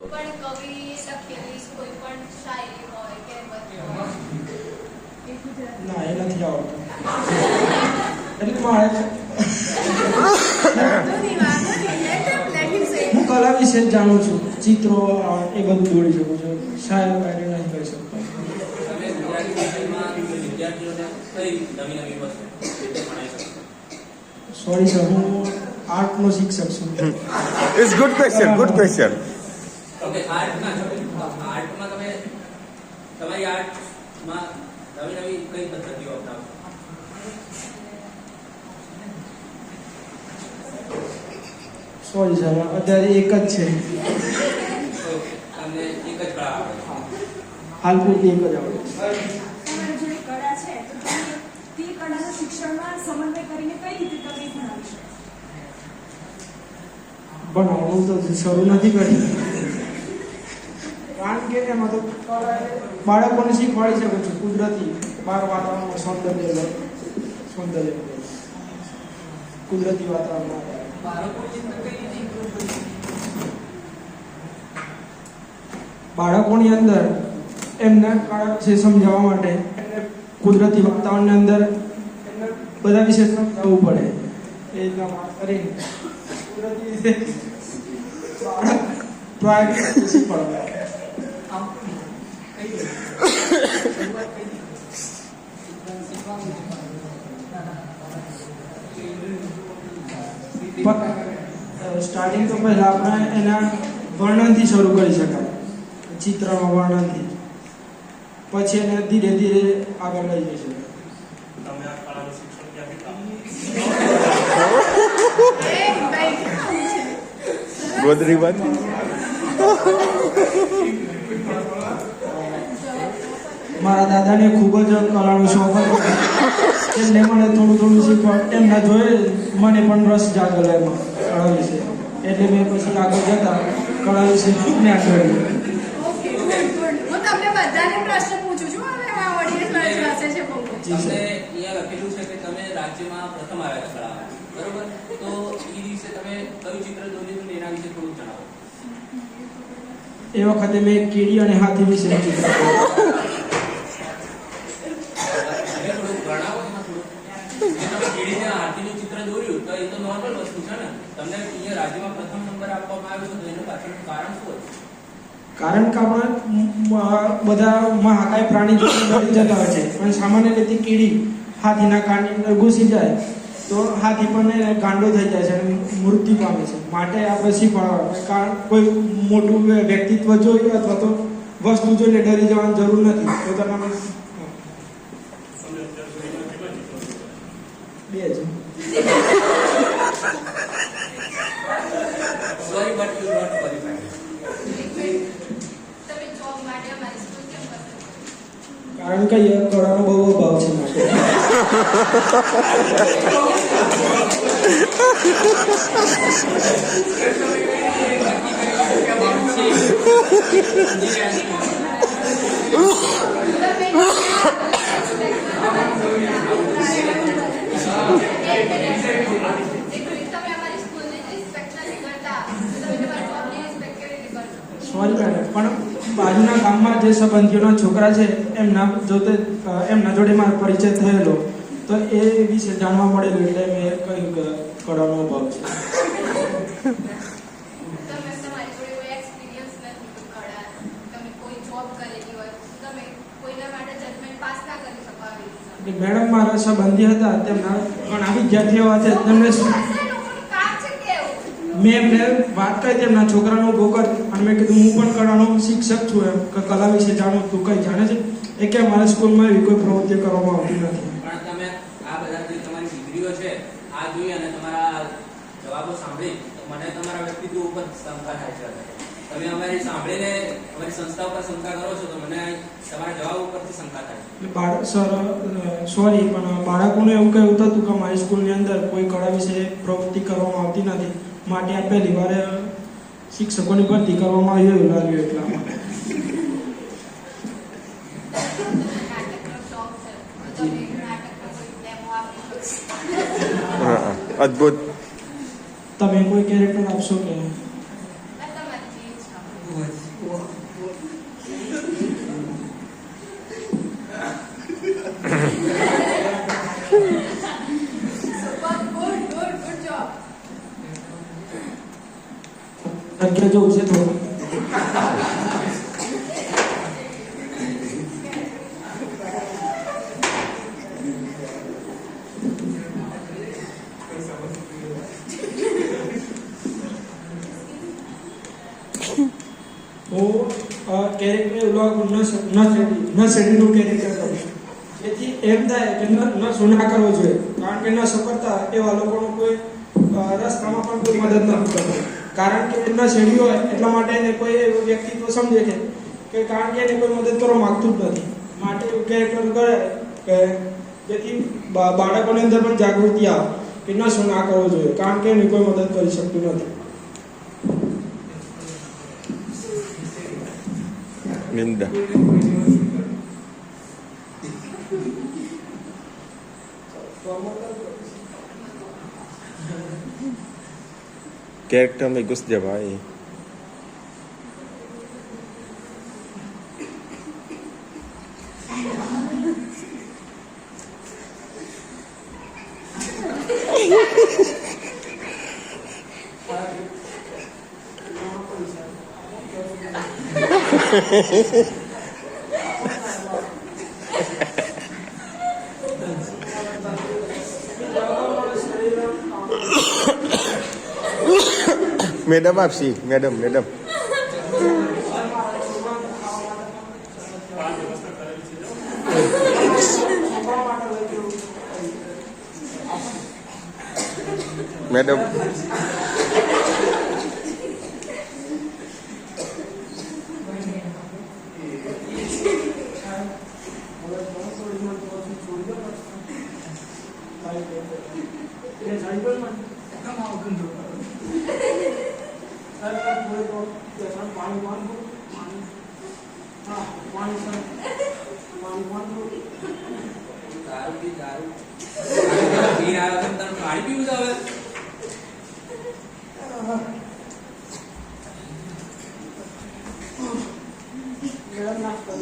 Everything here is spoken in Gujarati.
પણ કવિ લખેલી કોઈ પણ શાયરી હોય કે ના એ નથી આવડતું એટલે મારે હું કલા વિશે જ જાણું છું, ચિત્રો એ બધું દોરી શકું છું, શાયર પાયરી નથી કરી શકતો. સોરી સર, હું આર્ટનો શિક્ષક છું. It's good question, good question. Okay, આર્ટમાં તમે તમારી આર્ટમાં નવી કઈ પદ્ધતિઓ અપનાવો? સોરી સર, અત્યારે એક જ છે. તમને એક જ કળા આવડે? હાલ પૂરતી એક જ આવડે. તમારી જોડે કળા છે તો તમે તે કળાના શિક્ષણમાં સમન્વય કરીને કઈ રીતે તમે ભણાવી શકો? ભણાવવાનું તો શરૂ નથી કરી, કારણ કે એમાં તો બાળકોને શીખવાડી શકું છું કુદરતી બહાર વાતાવરણમાં સૌંદર્ય કુદરતી વાતાવરણમાં. બાળકોની અંદર એમને કળા વિશે સમજાવવા માટે એમને કુદરતી વાતાવરણની અંદર એમને બધા વિશે સમજાવવું પડે. એ રીતના વાત કરીને કુદરતી રીતે બાળક ટ્રાય શીખવાડવા. સ્ટાર્ટિંગ તો પહેલા આપણે એના વર્ણનથી શરૂ કરી શકાય, ચિત્રમાં વર્ણનથી, પછી એને ધીરે ધીરે આગળ લઈ જઈ શકાય. તમે આ કળાનું શિક્ષણ ક્યાંથી કામ? ગોદરી બંધ. મારા દાદાને ખૂબ જ કળાનો શોખ હતો, એટલે મને થોડું થોડું શીખવા એમના જોઈ મને પણ રસ જાગેલો એમાં કળા વિશે, એટલે મેં પછી આગળ જતા કળા વિશે જ્ઞાન કર્યું. હું તમને બધાને પ્રશ્ન પૂછું છું અને આ ઓડિયન્સ મારી પાસે છે બહુ. તમને અહીંયા લખેલું છે કે તમે રાજ્યમાં પ્રથમ આવ્યા હતા કળામાં, બરોબર? તો એ દિવસે તમે કયું ચિત્ર દોર્યું હતું એના વિશે થોડું જણાવો. એ વખતે મેં કીડી અને હાથી વિશે ચિત્ર કર્યું. હાથીનું ચિત્ર દોર્યું તો એ તો નોર્મલ વસ્તુ છે ને. તમને અહીંયા રાજ્યમાં પ્રથમ નંબર આપવામાં આવ્યો છે તો એનું પાછળનું કારણ શું હતું? કારણ કે આપણે બધા મહાકાય પ્રાણી ડરી જતા હોય છે, પણ સામાન્ય રીતે કીડી હાથીના કાનની અંદર ઘૂસી જાય તો હાથી પણ ગાંડો થઈ જાય છે અને મૃત્યુ પામે છે. માટે આપણે શીખવાડવા, કારણ કોઈ મોટું વ્યક્તિત્વ જોયું અથવા તો વસ્તુ જોઈને ડરી જવાની જરૂર નથી. પોતાના બે જ. Sorry, but you not qualified. તમે જોબ માટે અમારી સ્કૂલ કેમ પસંદ કરી? કારણ કે એ કળાનો બહુ અભાવ છે માટે. તમે અમારી સ્કૂલની રિસ્પેક્ટ નથી કરતા તો તમે તમારી જોબની રિસ્પેક્ટ કેવી રીતે કરશો? સોરી મેડમ, પણ બાજુના ગામમાં જે સંબંધીઓના છોકરા છે એમના જોડે મારો પરિચય થયેલો તો એ વિશે જાણવા મળેલું, એટલે મેં કહ્યું કે કળાનો અભાવ છે. તમે તમારી જોડે કોઈ એક્સપિરિયન્સ નથી કોઈ કળાનો, તમે કોઈ જોબ કરેલી હોય, તમે કોઈના માટે જજમેન્ટ પાસ ના કરી શકો આવી રીતે. એટલે મેડમ મારા સંબંધી હતા, તેમના ઘણા વિદ્યાર્થીઓ હતા, તેમને કામ છે કેવું? મેં એમને વાત કરી તેમના છોકરાનો ઉભો કર્યો અને મેં કીધું હું પણ કળાનો શિક્ષક છું, એમ કે કલા વિશે જાણું, તું કંઈ જાણે છે? એ કે અમારા સ્કૂલમાં એવી કોઈ પ્રવૃત્તિ કરવામાં આવતી નથી. પણ તમે આ બધા જે તમારી ડિગ્રીઓ છે આ જોઈ અને તમારા જવાબો સાંભળી તો મને તમારા વ્યક્તિત્વ ઉપર શંકા થાય છે. તમે અમારી સાંભળીને અમારી સંસ્થા ઉપર શંકા કરો છો તો મને તમારા જવાબ ઉપરથી શંકા થાય છે. એટલે બાળક સર સોરી, પણ બાળકોને એવું કહેવું હતું કે મારી સ્કૂલની અંદર કોઈ કળા વિશે પ્રવૃત્તિ કરવામાં આવતી નથી, માટે આ પહેલી વાર શિક્ષકોની ભરતી કરવામાં આવી એવું લાગ્યું એટલા માટે. નાટકનો શોખ છે તો તમે નાટકનો કોઈ ડેમો આપી શકો? અદ્ભુત. તમે કોઈ કેરેક્ટર આપશો કે? તમારી જે ઈચ્છા હોય. Good job. અગિયાર જવું છે થોડું. હું કેરેક્ટર ન શેરડીનું કેરેક્ટર કરું છું. જેથી એમ થાય કે ન સુના કરવો જોઈએ, કારણ કે ન સફળતા એવા લોકોનો કોઈ રસ્તામાં પણ કોઈ મદદ ન કરતો, કારણ કે ન શેરડી હોય એટલા માટે એને કોઈ એવું વ્યક્તિત્વ સમજે કે કારણ કે એને કોઈ મદદ કરવા માંગતું જ નથી, માટે એવું કેરેક્ટર કરે કે જેથી બાળકોની અંદર પણ જાગૃતિ આવે કે ન સુના કરવો જોઈએ, કારણ કે એની કોઈ મદદ કરી શકતું નથી. નિંદા. कैरेक्टर में घुस जा भाई. मैडम आपसी मैडम मैडम આ વ્યવસ્થા કરેલી છે मैडम દારૂ પીને આવ્યો તો તને પાણી પીવું છે હવે? નાસ્તા